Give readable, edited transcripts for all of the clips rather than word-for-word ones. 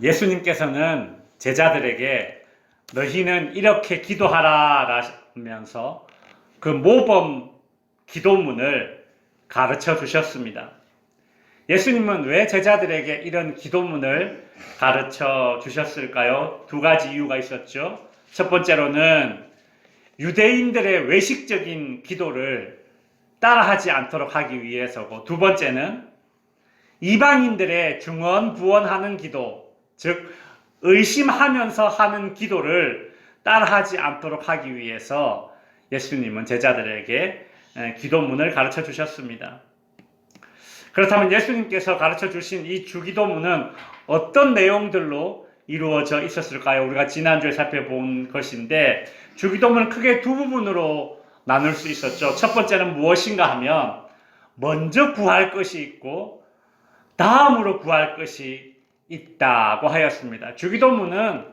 예수님께서는 제자들에게 너희는 이렇게 기도하라 라면서 그 모범 기도문을 가르쳐 주셨습니다. 예수님은 왜 제자들에게 이런 기도문을 가르쳐 주셨을까요? 두 가지 이유가 있었죠. 첫 번째로는 유대인들의 외식적인 기도를 따라하지 않도록 하기 위해서고, 두 번째는 이방인들의 중언부언하는 기도, 즉 의심하면서 하는 기도를 따라하지 않도록 하기 위해서 예수님은 제자들에게 기도문을 가르쳐 주셨습니다. 그렇다면 예수님께서 가르쳐 주신 이 주기도문은 어떤 내용들로 이루어져 있었을까요? 우리가 지난주에 살펴본 것인데, 주기도문은 크게 두 부분으로 나눌 수 있었죠. 첫 번째는 무엇인가 하면 먼저 구할 것이 있고 다음으로 구할 것이 있다고 하였습니다. 주기도문은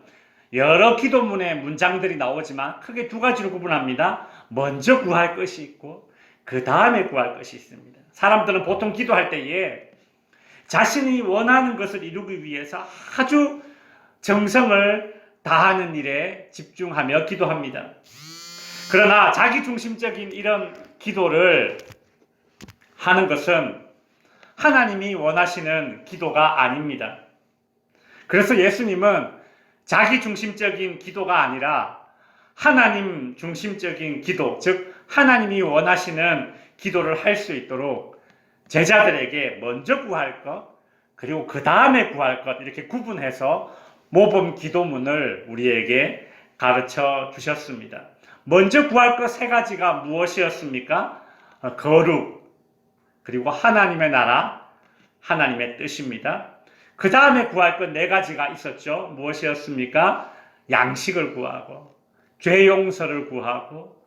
여러 기도문의 문장들이 나오지만 크게 두 가지로 구분합니다. 먼저 구할 것이 있고 그 다음에 구할 것이 있습니다. 사람들은 보통 기도할 때에 자신이 원하는 것을 이루기 위해서 아주 정성을 다하는 일에 집중하며 기도합니다. 그러나 자기중심적인 이런 기도를 하는 것은 하나님이 원하시는 기도가 아닙니다. 그래서 예수님은 자기중심적인 기도가 아니라 하나님 중심적인 기도, 즉 하나님이 원하시는 기도를 할 수 있도록 제자들에게 먼저 구할 것, 그리고 그 다음에 구할 것, 이렇게 구분해서 모범 기도문을 우리에게 가르쳐 주셨습니다. 먼저 구할 것 세 가지가 무엇이었습니까? 거룩, 그리고 하나님의 나라, 하나님의 뜻입니다. 그 다음에 구할 것 네 가지가 있었죠. 무엇이었습니까? 양식을 구하고, 죄 용서를 구하고,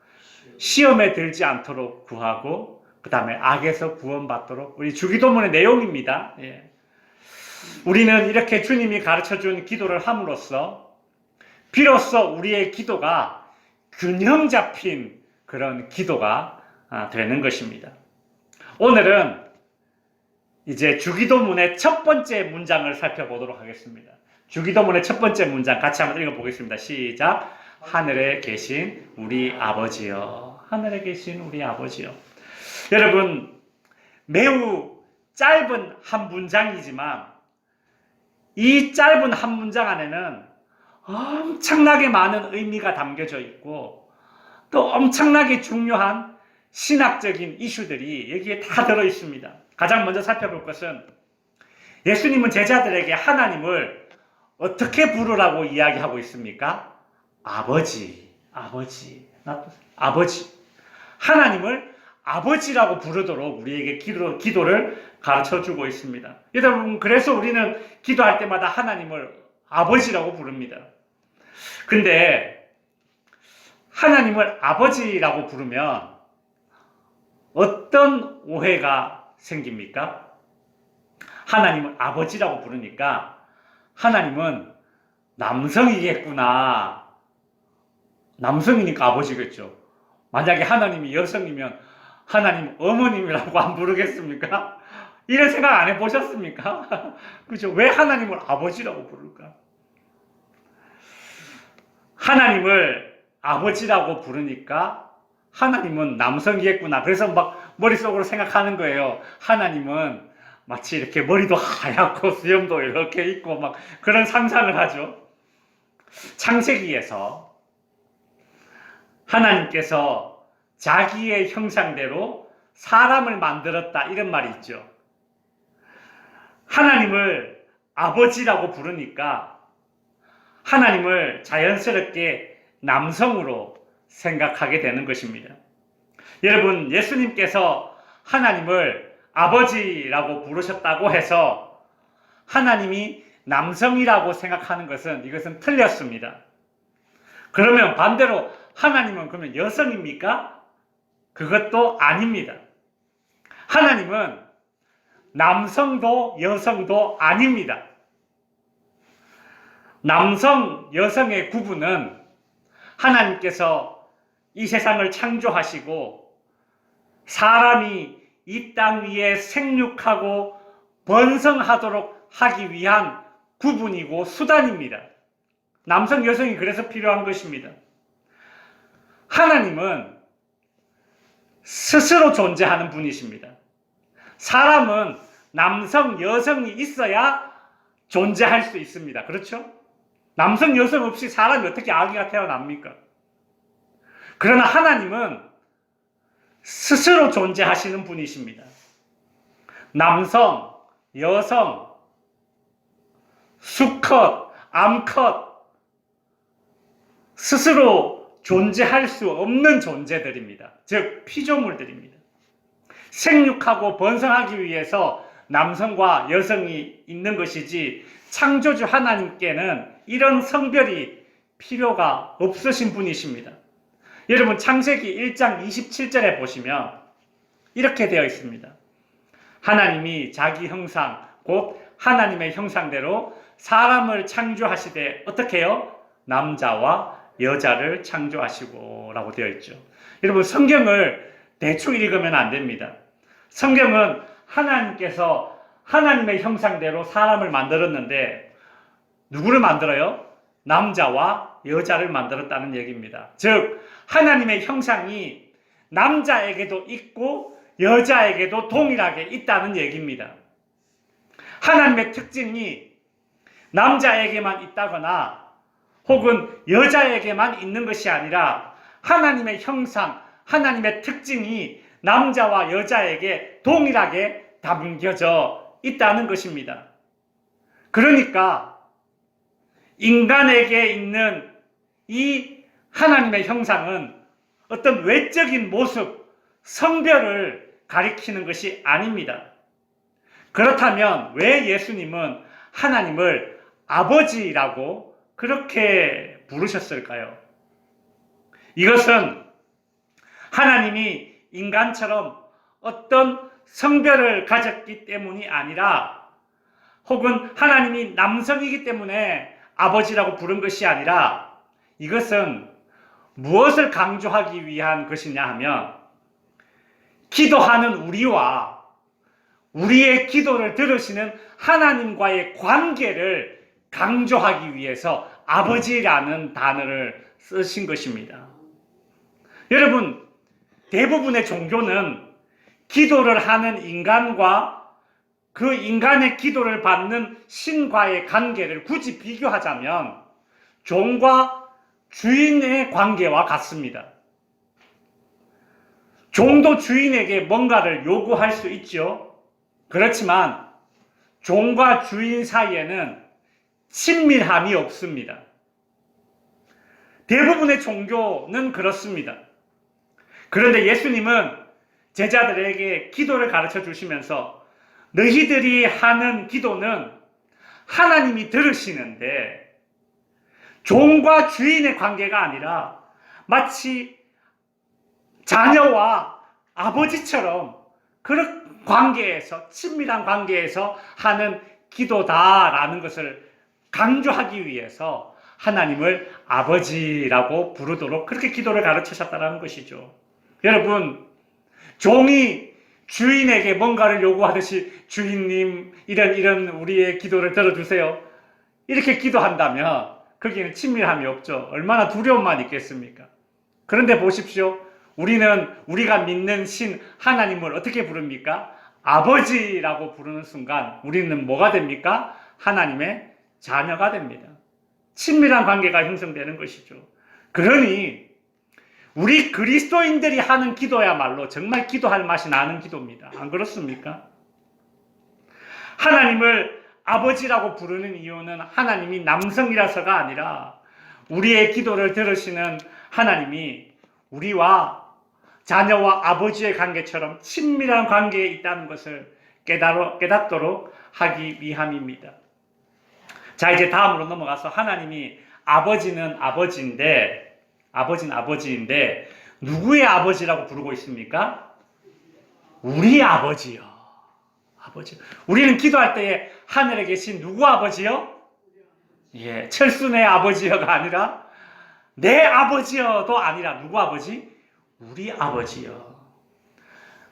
시험에 들지 않도록 구하고, 그 다음에 악에서 구원받도록. 우리 주기도문의 내용입니다. 예. 우리는 이렇게 주님이 가르쳐준 기도를 함으로써 비로소 우리의 기도가 균형 잡힌 그런 기도가 되는 것입니다. 오늘은 이제 주기도문의 첫 번째 문장을 살펴보도록 하겠습니다. 주기도문의 첫 번째 문장 같이 한번 읽어보겠습니다. 시작. 하늘에 계신 우리 아버지여. 하늘에 계신 우리 아버지여. 여러분, 매우 짧은 한 문장이지만 이 짧은 한 문장 안에는 엄청나게 많은 의미가 담겨져 있고 또 엄청나게 중요한 신학적인 이슈들이 여기에 다 들어 있습니다. 가장 먼저 살펴볼 것은 예수님은 제자들에게 하나님을 어떻게 부르라고 이야기하고 있습니까? 아버지. 하나님을 아버지라고 부르도록 우리에게 기도를 가르쳐주고 있습니다. 여러분, 그래서 우리는 기도할 때마다 하나님을 아버지라고 부릅니다. 근데 하나님을 아버지라고 부르면 어떤 오해가 생깁니까? 하나님을 아버지라고 부르니까 하나님은 남성이겠구나. 남성이니까 아버지겠죠. 만약에 하나님이 여성이면 하나님 어머님이라고 안 부르겠습니까? 이런 생각 안 해보셨습니까? 그죠? 왜 하나님을 아버지라고 부를까? 하나님을 아버지라고 부르니까 하나님은 남성이겠구나. 그래서 막 머릿속으로 생각하는 거예요. 하나님은 마치 이렇게 머리도 하얗고 수염도 이렇게 있고 막 그런 상상을 하죠. 창세기에서 하나님께서 자기의 형상대로 사람을 만들었다 이런 말이 있죠. 하나님을 아버지라고 부르니까 하나님을 자연스럽게 남성으로 생각하게 되는 것입니다. 여러분, 예수님께서 하나님을 아버지라고 부르셨다고 해서 하나님이 남성이라고 생각하는 것은 이것은 틀렸습니다. 그러면 반대로 하나님은 그러면 여성입니까? 그것도 아닙니다. 하나님은 남성도 여성도 아닙니다. 남성, 여성의 구분은 하나님께서 이 세상을 창조하시고 사람이 이 땅 위에 생육하고 번성하도록 하기 위한 부분이고 수단입니다. 남성, 여성이 그래서 필요한 것입니다. 하나님은 스스로 존재하는 분이십니다. 사람은 남성, 여성이 있어야 존재할 수 있습니다. 그렇죠? 남성, 여성 없이 사람이 어떻게 아기가 태어납니까? 그러나 하나님은 스스로 존재하시는 분이십니다. 남성, 여성, 수컷, 암컷, 스스로 존재할 수 없는 존재들입니다. 즉 피조물들입니다. 생육하고 번성하기 위해서 남성과 여성이 있는 것이지 창조주 하나님께는 이런 성별이 필요가 없으신 분이십니다. 여러분 창세기 1장 27절에 보시면 이렇게 되어 있습니다. 하나님이 자기 형상 곧 하나님의 형상대로 사람을 창조하시되 어떻게 해요? 남자와 여자를 창조하시고 라고 되어 있죠. 여러분 성경을 대충 읽으면 안 됩니다. 성경은 하나님께서 하나님의 형상대로 사람을 만들었는데 누구를 만들어요? 남자와 여자를 만들었다는 얘기입니다. 즉 하나님의 형상이 남자에게도 있고 여자에게도 동일하게 있다는 얘기입니다. 하나님의 특징이 남자에게만 있다거나 혹은 여자에게만 있는 것이 아니라 하나님의 형상, 하나님의 특징이 남자와 여자에게 동일하게 담겨져 있다는 것입니다. 그러니까 인간에게 있는 이 하나님의 형상은 어떤 외적인 모습, 성별을 가리키는 것이 아닙니다. 그렇다면 왜 예수님은 하나님을 아버지라고 그렇게 부르셨을까요? 이것은 하나님이 인간처럼 어떤 성별을 가졌기 때문이 아니라 혹은 하나님이 남성이기 때문에 아버지라고 부른 것이 아니라 이것은 무엇을 강조하기 위한 것이냐 하면 기도하는 우리와 우리의 기도를 들으시는 하나님과의 관계를 강조하기 위해서 아버지라는 단어를 쓰신 것입니다. 여러분, 대부분의 종교는 기도를 하는 인간과 그 인간의 기도를 받는 신과의 관계를 굳이 비교하자면 종과 주인의 관계와 같습니다. 종도 주인에게 뭔가를 요구할 수 있죠. 그렇지만 종과 주인 사이에는 친밀함이 없습니다. 대부분의 종교는 그렇습니다. 그런데 예수님은 제자들에게 기도를 가르쳐 주시면서 너희들이 하는 기도는 하나님이 들으시는데 종과 주인의 관계가 아니라 마치 자녀와 아버지처럼 그런 관계에서, 친밀한 관계에서 하는 기도다라는 것을 강조하기 위해서 하나님을 아버지라고 부르도록 그렇게 기도를 가르치셨다는 것이죠. 여러분, 종이 주인에게 뭔가를 요구하듯이 주인님 이런 우리의 기도를 들어주세요 이렇게 기도한다면 거기에는 친밀함이 없죠. 얼마나 두려움만 있겠습니까? 그런데 보십시오. 우리가 믿는 신 하나님을 어떻게 부릅니까? 아버지라고 부르는 순간 우리는 뭐가 됩니까? 하나님의 자녀가 됩니다. 친밀한 관계가 형성되는 것이죠. 그러니 우리 그리스도인들이 하는 기도야말로 정말 기도할 맛이 나는 기도입니다. 안 그렇습니까? 하나님을 아버지라고 부르는 이유는 하나님이 남성이라서가 아니라 우리의 기도를 들으시는 하나님이 우리와 자녀와 아버지의 관계처럼 친밀한 관계에 있다는 것을 깨닫도록 하기 위함입니다. 자, 이제 다음으로 넘어가서 하나님이 아버지는 아버지인데 누구의 아버지라고 부르고 있습니까? 우리 아버지요. 아버지. 우리는 기도할 때에 하늘에 계신 누구 아버지요? 예, 철순의 아버지여가 아니라 내 아버지여도 아니라 누구 아버지? 우리 아버지요.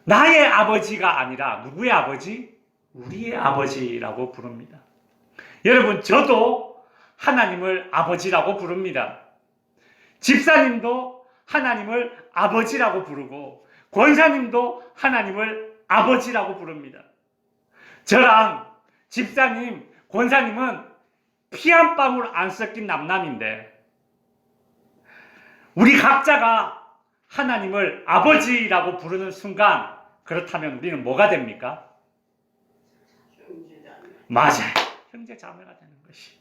나의 아버지가 아니라 누구의 아버지? 우리의 아버지라고 부릅니다. 여러분, 저도 하나님을 아버지라고 부릅니다. 집사님도 하나님을 아버지라고 부르고 권사님도 하나님을 아버지라고 부릅니다. 저랑 집사님, 권사님은 피 한 방울 안 섞인 남남인데 우리 각자가 하나님을 아버지라고 부르는 순간 그렇다면 우리는 뭐가 됩니까? 맞아요. 형제자매가 되는 것이.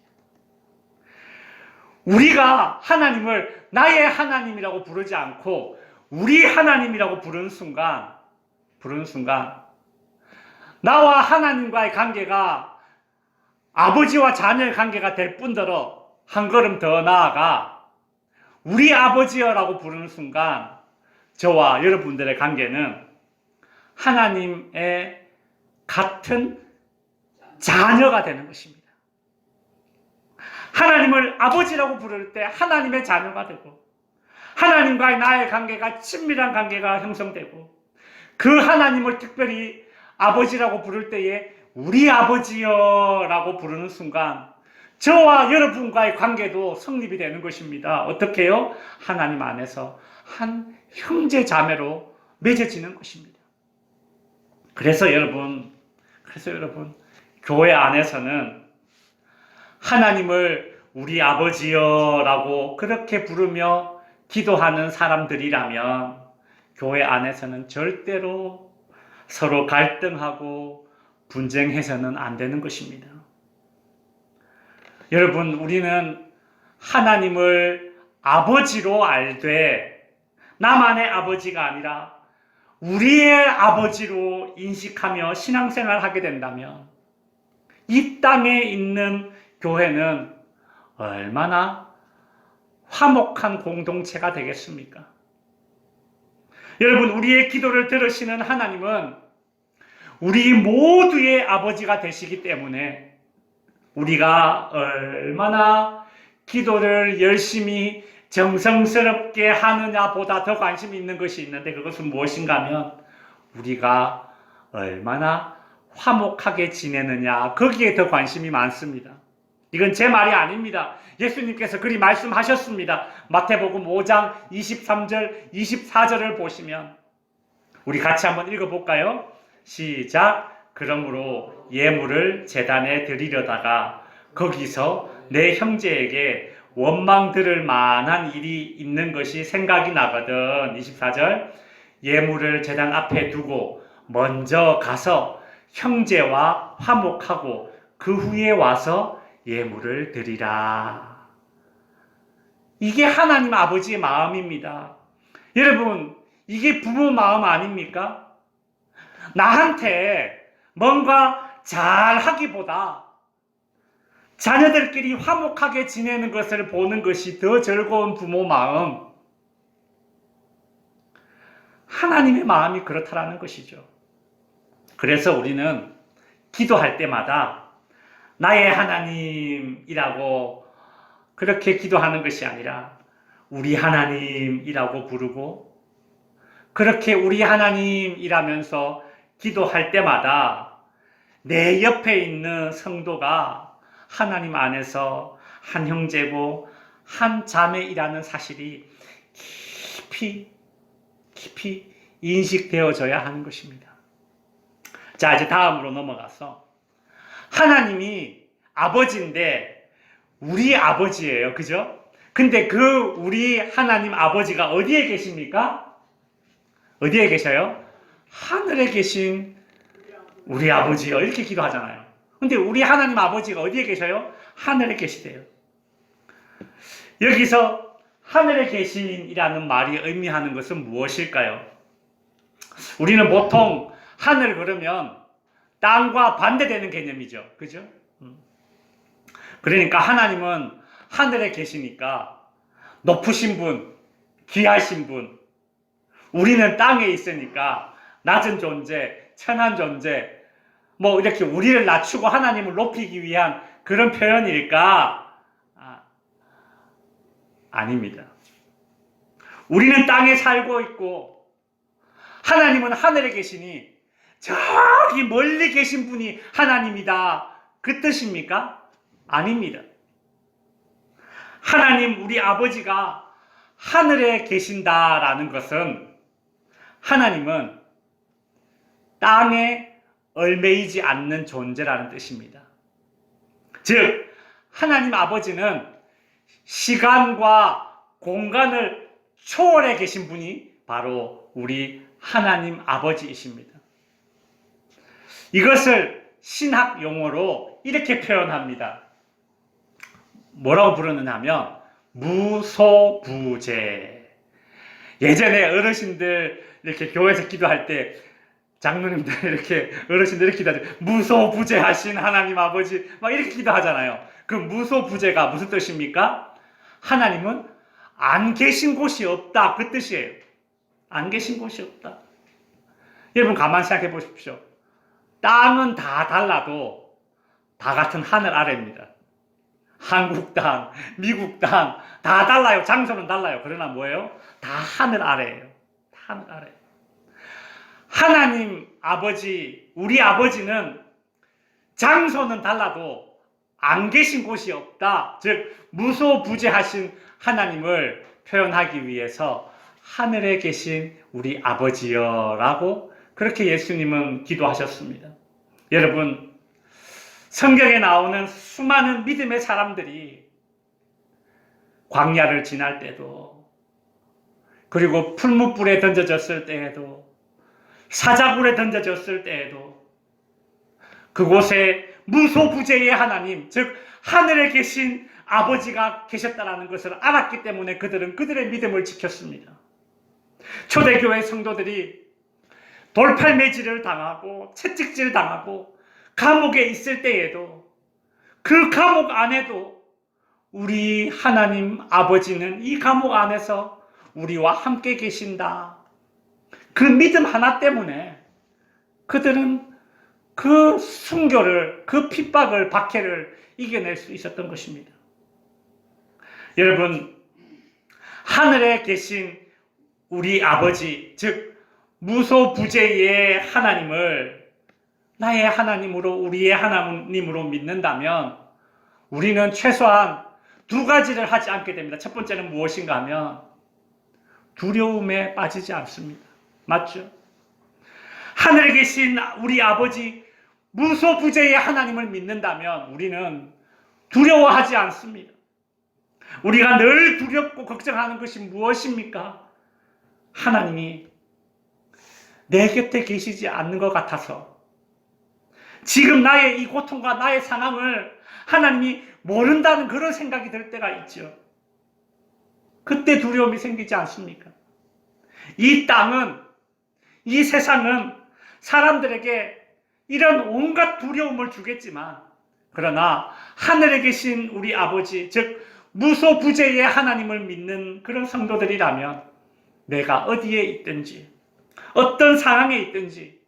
우리가 하나님을 나의 하나님이라고 부르지 않고 우리 하나님이라고 부르는 순간 나와 하나님과의 관계가 아버지와 자녀의 관계가 될 뿐더러 한 걸음 더 나아가 우리 아버지여라고 부르는 순간 저와 여러분들의 관계는 하나님의 같은 자녀가 되는 것입니다. 하나님을 아버지라고 부를 때 하나님의 자녀가 되고 하나님과의 나의 관계가 친밀한 관계가 형성되고 그 하나님을 특별히 아버지라고 부를 때에 우리 아버지여라고 부르는 순간 저와 여러분과의 관계도 성립이 되는 것입니다. 어떻게요? 하나님 안에서 한 형제 자매로 맺어지는 것입니다. 그래서 여러분 교회 안에서는 하나님을 우리 아버지여라고 그렇게 부르며 기도하는 사람들이라면 교회 안에서는 절대로 서로 갈등하고 분쟁해서는 안 되는 것입니다. 여러분, 우리는 하나님을 아버지로 알되 나만의 아버지가 아니라 우리의 아버지로 인식하며 신앙생활을 하게 된다면 이 땅에 있는 교회는 얼마나 화목한 공동체가 되겠습니까? 여러분, 우리의 기도를 들으시는 하나님은 우리 모두의 아버지가 되시기 때문에 우리가 얼마나 기도를 열심히 정성스럽게 하느냐보다 더 관심이 있는 것이 있는데 그것은 무엇인가 하면 우리가 얼마나 화목하게 지내느냐 거기에 더 관심이 많습니다. 이건 제 말이 아닙니다. 예수님께서 그리 말씀하셨습니다. 마태복음 5장 23절 24절을 보시면 우리 같이 한번 읽어볼까요? 시작. 그러므로 예물을 제단에 드리려다가 거기서 내 형제에게 원망 들을 만한 일이 있는 것이 생각이 나거든. 24절. 예물을 제단 앞에 두고 먼저 가서 형제와 화목하고 그 후에 와서 예물을 드리라. 이게 하나님 아버지의 마음입니다. 여러분, 이게 부모 마음 아닙니까? 나한테 뭔가 잘하기보다 자녀들끼리 화목하게 지내는 것을 보는 것이 더 즐거운 부모 마음. 하나님의 마음이 그렇다라는 것이죠. 그래서 우리는 기도할 때마다 나의 하나님이라고 그렇게 기도하는 것이 아니라 우리 하나님이라고 부르고 그렇게 우리 하나님이라면서 기도할 때마다 내 옆에 있는 성도가 하나님 안에서 한 형제고 한 자매이라는 사실이 깊이 인식되어져야 하는 것입니다. 자, 이제 다음으로 넘어가서 하나님이 아버지인데 우리 아버지예요. 그죠? 근데 그 우리 하나님 아버지가 어디에 계십니까? 어디에 계셔요? 하늘에 계신 우리 아버지요. 이렇게 기도하잖아요. 근데 우리 하나님 아버지가 어디에 계셔요? 하늘에 계시대요. 여기서 하늘에 계신이라는 말이 의미하는 것은 무엇일까요? 우리는 보통 하늘 그러면 땅과 반대되는 개념이죠. 그죠? 그러니까 하나님은 하늘에 계시니까 높으신 분, 귀하신 분, 우리는 땅에 있으니까 낮은 존재, 천한 존재, 뭐 이렇게 우리를 낮추고 하나님을 높이기 위한 그런 표현일까? 아닙니다. 우리는 땅에 살고 있고 하나님은 하늘에 계시니 저기 멀리 계신 분이 하나님이다. 그 뜻입니까? 아닙니다. 하나님 우리 아버지가 하늘에 계신다라는 것은 하나님은 땅에 얽매이지 않는 존재라는 뜻입니다. 즉 하나님 아버지는 시간과 공간을 초월해 계신 분이 바로 우리 하나님 아버지이십니다. 이것을 신학 용어로 이렇게 표현합니다. 뭐라고 부르느냐 하면 무소부재. 예전에 어르신들 이렇게 교회에서 기도할 때 장로님들 이렇게 어르신들 이렇게 기도하죠. 무소부재하신 하나님 아버지 막 이렇게 기도하잖아요. 그 무소부재가 무슨 뜻입니까? 하나님은 안 계신 곳이 없다 그 뜻이에요. 안 계신 곳이 없다. 여러분 가만히 생각해 보십시오. 땅은 다 달라도 다 같은 하늘 아래입니다. 한국 땅, 미국 땅 다 달라요. 장소는 달라요. 그러나 뭐예요? 다 하늘 아래예요. 하늘 아래. 하나님 아버지, 우리 아버지는 장소는 달라도 안 계신 곳이 없다. 즉 무소부재하신 하나님을 표현하기 위해서 하늘에 계신 우리 아버지여라고 그렇게 예수님은 기도하셨습니다. 여러분, 성경에 나오는 수많은 믿음의 사람들이 광야를 지날 때도, 그리고 풀무불에 던져졌을 때에도, 사자굴에 던져졌을 때에도 그곳에 무소부재의 하나님, 즉 하늘에 계신 아버지가 계셨다는 것을 알았기 때문에 그들은 그들의 믿음을 지켰습니다. 초대교회 성도들이 돌팔매질을 당하고 채찍질 당하고 감옥에 있을 때에도 그 감옥 안에도 우리 하나님 아버지는 이 감옥 안에서 우리와 함께 계신다. 그 믿음 하나 때문에 그들은 그 순교를, 그 핍박을, 박해를 이겨낼 수 있었던 것입니다. 여러분, 하늘에 계신 우리 아버지, 즉 무소부재의 하나님을 나의 하나님으로, 우리의 하나님으로 믿는다면 우리는 최소한 두 가지를 하지 않게 됩니다. 첫 번째는 무엇인가 하면 두려움에 빠지지 않습니다. 맞죠? 하늘에 계신 우리 아버지 무소부재의 하나님을 믿는다면 우리는 두려워하지 않습니다. 우리가 늘 두렵고 걱정하는 것이 무엇입니까? 하나님이 내 곁에 계시지 않는 것 같아서, 지금 나의 이 고통과 나의 상황을 하나님이 모른다는 그런 생각이 들 때가 있죠. 그때 두려움이 생기지 않습니까? 이 땅은, 이 세상은 사람들에게 이런 온갖 두려움을 주겠지만, 그러나 하늘에 계신 우리 아버지, 즉 무소부재의 하나님을 믿는 그런 성도들이라면 내가 어디에 있든지 어떤 상황에 있든지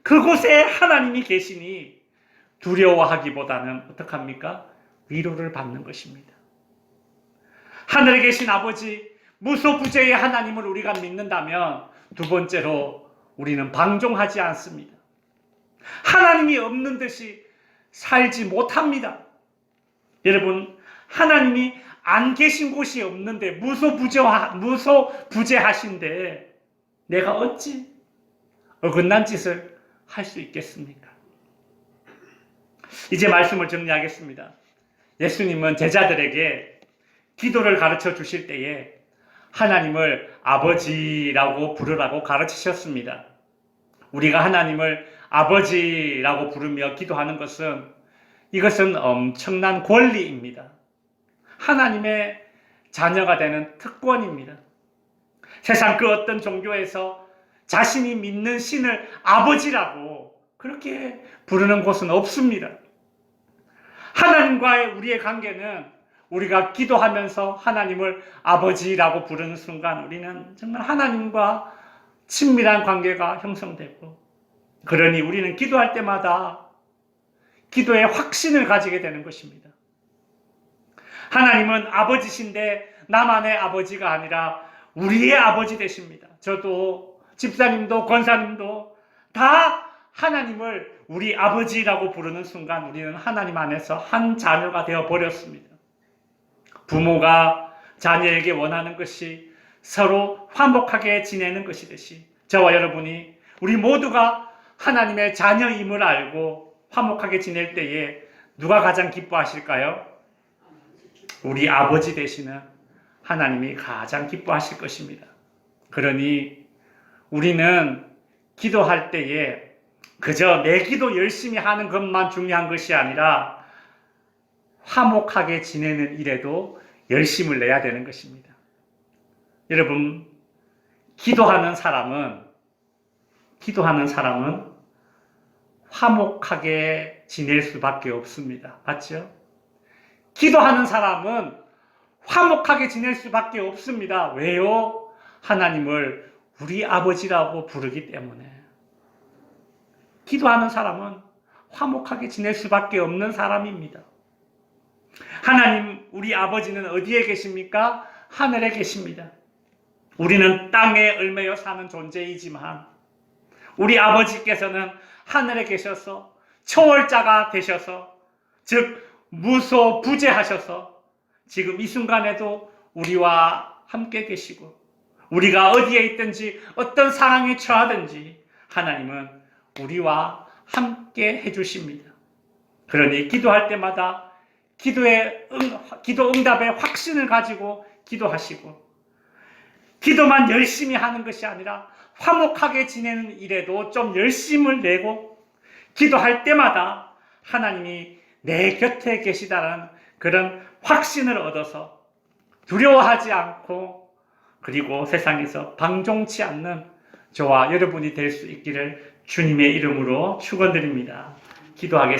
그곳에 하나님이 계시니 두려워하기보다는 어떡합니까? 위로를 받는 것입니다. 하늘에 계신 아버지 무소부재의 하나님을 우리가 믿는다면 두 번째로 우리는 방종하지 않습니다. 하나님이 없는 듯이 살지 못합니다. 여러분, 하나님이 안 계신 곳이 없는데 무소부재하신데 내가 어찌 어긋난 짓을 할 수 있겠습니까? 이제 말씀을 정리하겠습니다. 예수님은 제자들에게 기도를 가르쳐 주실 때에 하나님을 아버지라고 부르라고 가르치셨습니다. 우리가 하나님을 아버지라고 부르며 기도하는 이것은 엄청난 권리입니다. 하나님의 자녀가 되는 특권입니다. 세상 그 어떤 종교에서 자신이 믿는 신을 아버지라고 그렇게 부르는 곳은 없습니다. 하나님과의 우리의 관계는 우리가 기도하면서 하나님을 아버지라고 부르는 순간 우리는 정말 하나님과 친밀한 관계가 형성되고, 그러니 우리는 기도할 때마다 기도의 확신을 가지게 되는 것입니다. 하나님은 아버지신데 나만의 아버지가 아니라 우리의 아버지 되십니다. 저도 집사님도 권사님도 다 하나님을 우리 아버지라고 부르는 순간 우리는 하나님 안에서 한 자녀가 되어 버렸습니다. 부모가 자녀에게 원하는 것이 서로 화목하게 지내는 것이듯이 저와 여러분이 우리 모두가 하나님의 자녀임을 알고 화목하게 지낼 때에 누가 가장 기뻐하실까요? 우리 아버지 되시는 하나님이 가장 기뻐하실 것입니다. 그러니 우리는 기도할 때에 그저 내 기도 열심히 하는 것만 중요한 것이 아니라 화목하게 지내는 일에도 열심을 내야 되는 것입니다. 여러분, 기도하는 사람은 화목하게 지낼 수밖에 없습니다. 맞죠? 기도하는 사람은 화목하게 지낼 수밖에 없습니다. 왜요? 하나님을 우리 아버지라고 부르기 때문에. 기도하는 사람은 화목하게 지낼 수밖에 없는 사람입니다. 하나님, 우리 아버지는 어디에 계십니까? 하늘에 계십니다. 우리는 땅에 얽매여 사는 존재이지만 우리 아버지께서는 하늘에 계셔서 초월자가 되셔서, 즉 무소부재하셔서 지금 이 순간에도 우리와 함께 계시고 우리가 어디에 있든지 어떤 상황에 처하든지 하나님은 우리와 함께 해주십니다. 그러니 기도할 때마다 기도 응답의 확신을 가지고 기도하시고 기도만 열심히 하는 것이 아니라 화목하게 지내는 일에도 좀 열심을 내고 기도할 때마다 하나님이 내 곁에 계시다는 그런 확신을 얻어서 두려워하지 않고 그리고 세상에서 방종치 않는 저와 여러분이 될 수 있기를 주님의 이름으로 축원드립니다. 기도하겠습니다.